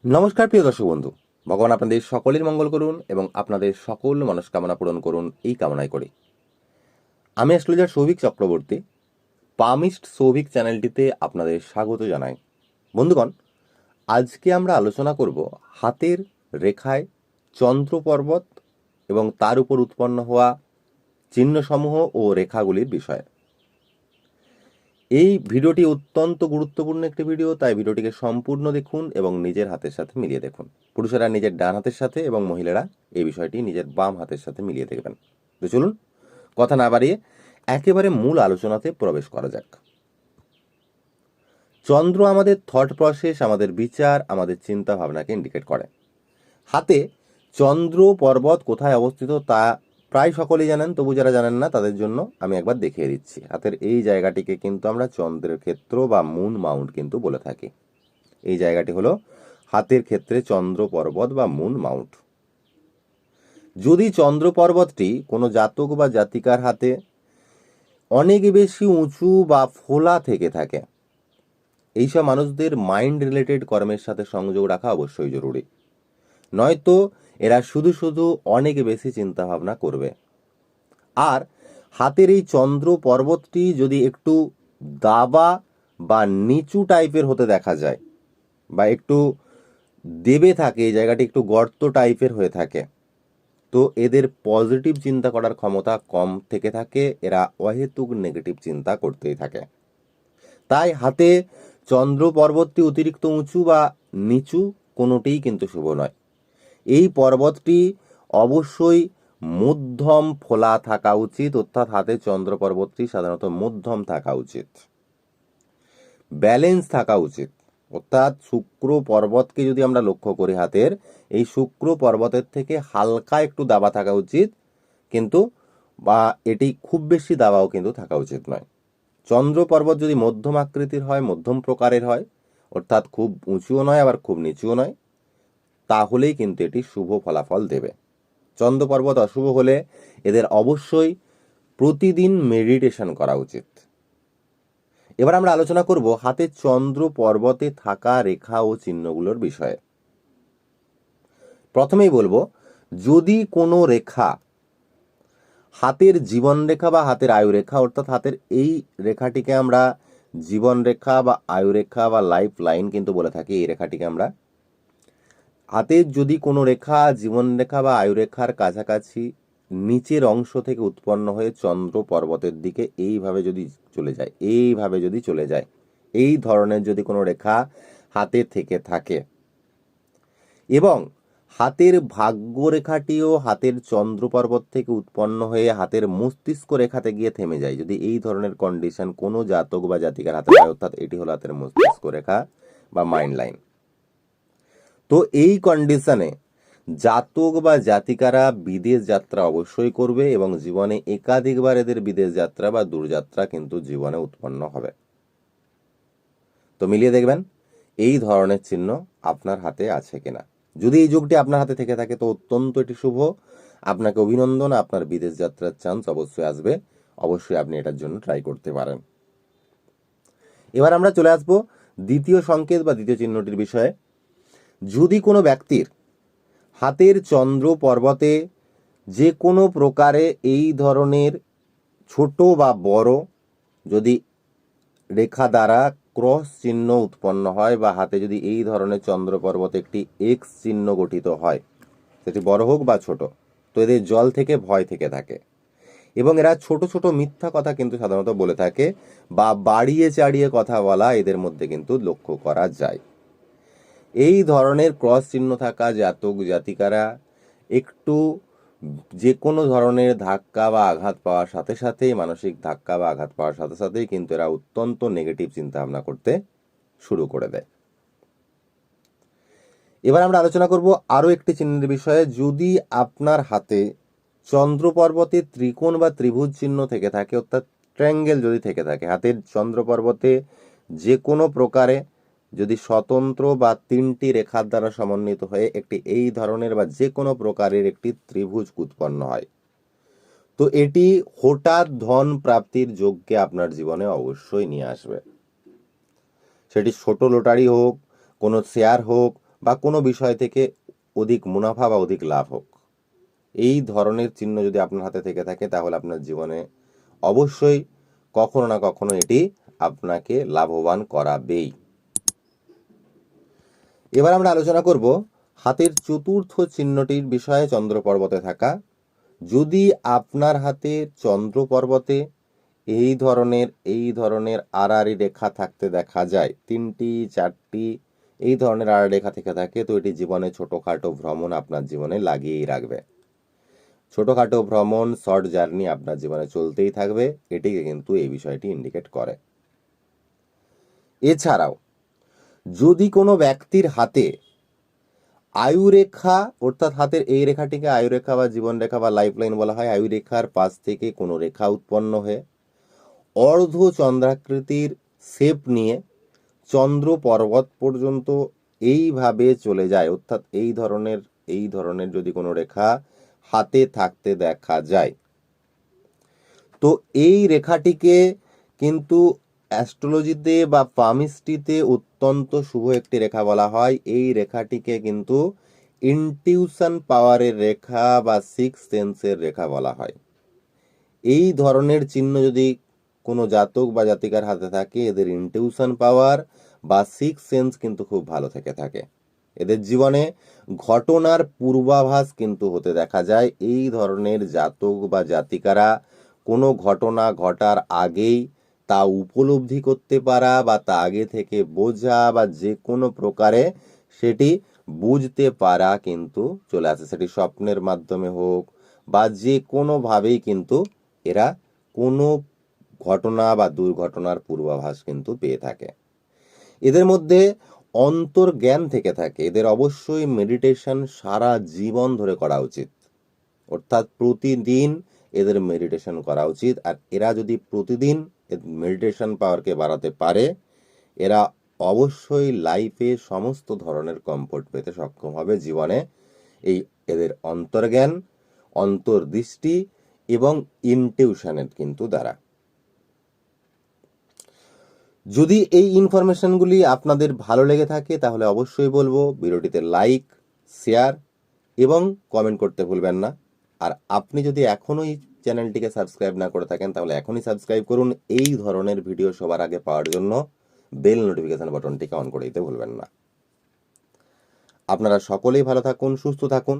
নমস্কার প্রিয় দর্শক বন্ধু, ভগবান আপনাদের সকলের মঙ্গল করুন এবং আপনাদের সকল মনস্কামনা পূরণ করুন এই কামনাই করি। আমি অ্যাস্ট্রোলজার সৌভিক চক্রবর্তী, পামিস্ট সৌভিক চ্যানেলটিতে আপনাদের স্বাগত জানাই। বন্ধুগণ, আজকে আমরা আলোচনা করব হাতের রেখায় চন্দ্র পর্বত এবং তার উপর উৎপন্ন হওয়া চিহ্নসমূহ ও রেখাগুলির বিষয়ে। এই ভিডিওটি অত্যন্ত গুরুত্বপূর্ণ একটি ভিডিও, তাই ভিডিওটিকে সম্পূর্ণ দেখুন এবং নিজের হাতের সাথে মিলিয়ে দেখুন। পুরুষেরা নিজের ডান হাতের সাথে এবং মহিলারা এই বিষয়টি নিজের বাম হাতের সাথে মিলিয়ে দেখবেন। তো চলুন কথা না বাড়িয়ে একেবারে মূল আলোচনাতে প্রবেশ করা যাক। চন্দ্র আমাদের থট প্রসেস, আমাদের বিচার, আমাদের চিন্তা ভাবনাকে ইন্ডিকেট করে। হাতে চন্দ্র পর্বত কোথায় অবস্থিত তা প্রায় সকলেই জানেন, তবু যারা জানেন না তাদের জন্য আমি একবার দেখিয়ে দিচ্ছি। হাতের এই জায়গাটিকে কিন্তু আমরা চন্দ্রের ক্ষেত্র বা মুন মাউন্ট কিন্তু বলে থাকি। এই জায়গাটি হলো হাতের ক্ষেত্রে চন্দ্র পর্বত বা মুন মাউন্ট। যদি চন্দ্র পর্বতটি কোনো জাতক বা জাতিকার হাতে অনেক বেশি উঁচু বা ফোলা থেকে থাকে, এইসব মানুষদের মাইন্ড রিলেটেড কর্মের সাথে সংযোগ রাখা অবশ্যই জরুরি, নয়তো এরা শুধু শুধু অনেক বেশি চিন্তা ভাবনা করবে। আর হাতের এই চন্দ্র পর্বতটি যদি একটু দাবা বা নিচু টাইপের হতে দেখা যায় বা একটু দেবে থাকে, এই জায়গাটি একটু গর্ত টাইপের হয়ে থাকে, তো এদের পজিটিভ চিন্তা করার ক্ষমতা কম থেকে থাকে, এরা অহেতুক নেগেটিভ চিন্তা করতেই থাকে। তাই হাতে চন্দ্র পর্বতটি অতিরিক্ত উঁচু বা নিচু কোনোটিই কিন্তু শুভ নয়। এই পর্বতটি অবশ্যই মধ্যম ফোলা থাকা উচিত, অর্থাৎ হাতে চন্দ্র পর্বতটি সাধারণত মধ্যম থাকা উচিত, ব্যালেন্স থাকা উচিত। অর্থাৎ শুক্র পর্বতকে যদি আমরা লক্ষ্য করি, হাতের এই শুক্র পর্বতের থেকে হালকা একটু দাবা থাকা উচিত, কিন্তু বা এটি খুব বেশি দাবাও কিন্তু থাকা উচিত নয়। চন্দ্র পর্বত যদি মধ্যম আকৃতির হয়, মধ্যম প্রকারের হয়, অর্থাৎ খুব উঁচুও নয় আবার খুব নিচুও নয়, তাহলেই কিন্তু এটি শুভ ফলাফল দেবে। চন্দ্র পর্বত অশুভ হলে এদের অবশ্যই প্রতিদিন মেডিটেশন করা উচিত। এবার আমরা আলোচনা করব হাতে চন্দ্র পর্বতে থাকা রেখা ও চিহ্নগুলোর বিষয়ে। প্রথমেই বলবো, যদি কোনো রেখা হাতের জীবন রেখা বা হাতের আয়ু রেখা, অর্থাৎ হাতের এই রেখাটিকে আমরা জীবন রেখা বা আয়ু রেখা বা লাইফ লাইন কিন্তু বলে থাকি, এই রেখাটিকে আমরা হাতের যদি কোনো রেখা জীবন রেখা বা আয়ু রেখার কাছাকাছি নিচের অংশ থেকে উৎপন্ন হয়ে চন্দ্র পর্বতের দিকে এইভাবে যদি চলে যায়, এই ধরনের যদি কোনো রেখা হাতে থেকে থাকে এবং হাতের ভাগ্য রেখাটিও হাতের চন্দ্র পর্বত থেকে উৎপন্ন হয়ে হাতের মস্তিষ্ক রেখাতে গিয়ে থেমে যায়, যদি এই ধরনের কন্ডিশন কোনো জাতক বা জাতিকার হাতে হয়, অর্থাৎ এটি হলো হাতের মস্তিষ্ক রেখা বা মাইন্ড লাইন, তো এই কন্ডিশনে জাতক বা জাতিকারা বিদেশ যাত্রা অবশ্যই করবে এবং জীবনে একাধিকবার এদের বিদেশ যাত্রা বা দূরযাত্রা কিন্তু জীবনে উৎপন্ন হবে। তো মিলিয়ে দেখবেন এই ধরনের চিহ্ন আপনার হাতে আছে কিনা। যদি এই যোগটি আপনার হাতে থেকে থাকে তো অত্যন্ত এটি শুভ, আপনাকে অভিনন্দন, আপনার বিদেশ যাত্রার চান্স অবশ্যই আসবে, অবশ্যই আপনি এটার জন্য ট্রাই করতে পারেন। এবার আমরা চলে আসবো দ্বিতীয় সংকেত বা দ্বিতীয় চিহ্নটির বিষয়ে। যদি কোনো ব্যক্তির হাতের চন্দ্র পর্বতে যে কোনো প্রকারে এই ধরনের ছোট বা বড় যদি রেখা দ্বারা ক্রস চিহ্ন উৎপন্ন হয় বা হাতে যদি এই ধরনের চন্দ্র পর্বতে একটি এক্স চিহ্ন গঠিত হয়, সেটি বড় হোক বা ছোট, তো এদের জল থেকে ভয় থেকে থাকে এবং এরা ছোট ছোট মিথ্যা কথা কিন্তু সাধারণত বলে থাকে বা বাড়িয়ে চাড়িয়ে কথা বলা এদের মধ্যে কিন্তু লক্ষ্য করা যায়। এই ধরনের ক্রস চিহ্ন থাকা জাতক জাতিকারা একটু যে কোনো ধরনের ধাক্কা বা আঘাত পাওয়ার সাথে সাথেই, মানসিক ধাক্কা বা আঘাত পাওয়ার সাথে সাথেই কিন্তু এরা অত্যন্ত নেগেটিভ চিন্তা ভাবনা করতে শুরু করে দেয়। এবার আমরা আলোচনা করব আরও একটি চিহ্নের বিষয়ে। যদি আপনার হাতে চন্দ্র পর্বতে ত্রিকোণ বা ত্রিভুজ চিহ্ন থেকে থাকে, অর্থাৎ ট্রায়াঙ্গেল যদি থেকে থাকে, হাতের চন্দ্র পর্বতে যে কোনো প্রকারে যদি স্বতন্ত্র বা তিনটি রেখার দ্বারা সমন্বিত হয়ে একটি এই ধরনের বা যে কোনো প্রকারের একটি ত্রিভুজ উৎপন্ন হয়, তো এটি হঠাৎ ধন প্রাপ্তির যোগকে আপনার জীবনে অবশ্যই নিয়ে আসবে। সেটি ছোট লটারি হোক, কোনো শেয়ার হোক বা কোনো বিষয় থেকে অধিক মুনাফা বা অধিক লাভ হোক, এই ধরনের চিহ্ন যদি আপনার হাতে থেকে থাকে তাহলে আপনার জীবনে অবশ্যই কখনো না কখনো এটি আপনাকে লাভবান করাবেই। এবার আমরা আলোচনা করব হাতের চতুর্থ চিহ্নটির বিষয়ে, চন্দ্র পর্বতে থাকা। যদি আপনার হাতে চন্দ্র পর্বতে এই ধরনের আড়াআড়ি রেখা থাকতে দেখা যায়, 3টি 4টি এই ধরনের আড়াআড়ি রেখা থেকে থাকে, তো এটি জীবনে ছোটোখাটো ভ্রমণ আপনার জীবনে লাগিয়েই রাখবে। ছোটোখাটো ভ্রমণ, শর্ট জার্নি আপনার জীবনে চলতেই থাকবে, এটিকে কিন্তু এই বিষয়টি ইন্ডিকেট করে। এছাড়াও যদি কোনো ব্যক্তির হাতে আয়ুরেখা, অর্থাৎ হাতের এই রেখাটিকে আয়ুরেখা বা জীবনরেখা বা লাইফলাইন বলা হয়, আয়ুরেখার পাশ থেকে কোনো রেখা উৎপন্ন হয়ে অর্ধ চন্দ্রাকৃতির শেপ নিয়ে চন্দ্র পর্বত পর্যন্ত এইভাবে চলে যায়, অর্থাৎ এই ধরনের যদি কোনো রেখা হাতে থাকতে দেখা যায়, তো এই রেখাটিকে কিন্তু অ্যাস্ট্রোলজিতে বা পামিস্ট্রিতে অত্যন্ত শুভ একটি রেখা বলা হয়। এই রেখাটিকে কিন্তু ইনটিউশন পাওয়ারের রেখা বা সিক্স সেন্সের রেখা বলা হয়। এই ধরনের চিহ্ন যদি কোনো জাতক বা জাতিকার হাতে থাকে, এদের ইনটিউশন পাওয়ার বা সিক্স সেন্স কিন্তু খুব ভালো থেকে থাকে। এদের জীবনে ঘটনার পূর্বাভাস কিন্তু হতে দেখা যায়। এই ধরনের জাতক বা জাতিকারা কোনো ঘটনা ঘটার আগেই তা উপলব্ধি করতে পারা বা তা আগে থেকে বোঝা বা যে কোনো প্রকারে সেটি বুঝতে পারা কিন্তু চলে আসে, সেটি স্বপ্নের মাধ্যমে হোক বা যে কোনোভাবেই কিন্তু এরা কোনো ঘটনা বা দুর্ঘটনার পূর্বাভাস কিন্তু পেয়ে থাকে। এদের মধ্যে অন্তর্জ্ঞান থেকে থাকে। এদের অবশ্যই মেডিটেশন সারা জীবন ধরে করা উচিত, অর্থাৎ প্রতিদিন এদের মেডিটেশন করা উচিত। আর এরা যদি প্রতিদিন মেডিটেশন পাওয়ারকে বাড়াতে পারে, এরা অবশ্যই লাইফে সমস্ত ধরনের কমফোর্ট পেতে সক্ষম হবে জীবনে। এদের অন্তর্জ্ঞান, অন্তর্দৃষ্টি এবং ইনটিউশনের কিন্তু দ্বারা। যদি এই ইনফরমেশনগুলি আপনাদের ভালো লেগে থাকে তাহলে অবশ্যই বলবো ভিডিওটিতে লাইক, শেয়ার এবং কমেন্ট করতে ভুলবেন না। আর আপনি যদি এখনও এই চ্যানেলটিকে সাবস্ক্রাইব না করে থাকেন তাহলে এখনই সাবস্ক্রাইব করুন। এই ধরনের ভিডিও সবার আগে পাওয়ার জন্য বেল নোটিফিকেশন বাটনটিকে অন করে দিতে ভুলবেন না। আপনারা সকলেই ভালো থাকুন, সুস্থ থাকুন।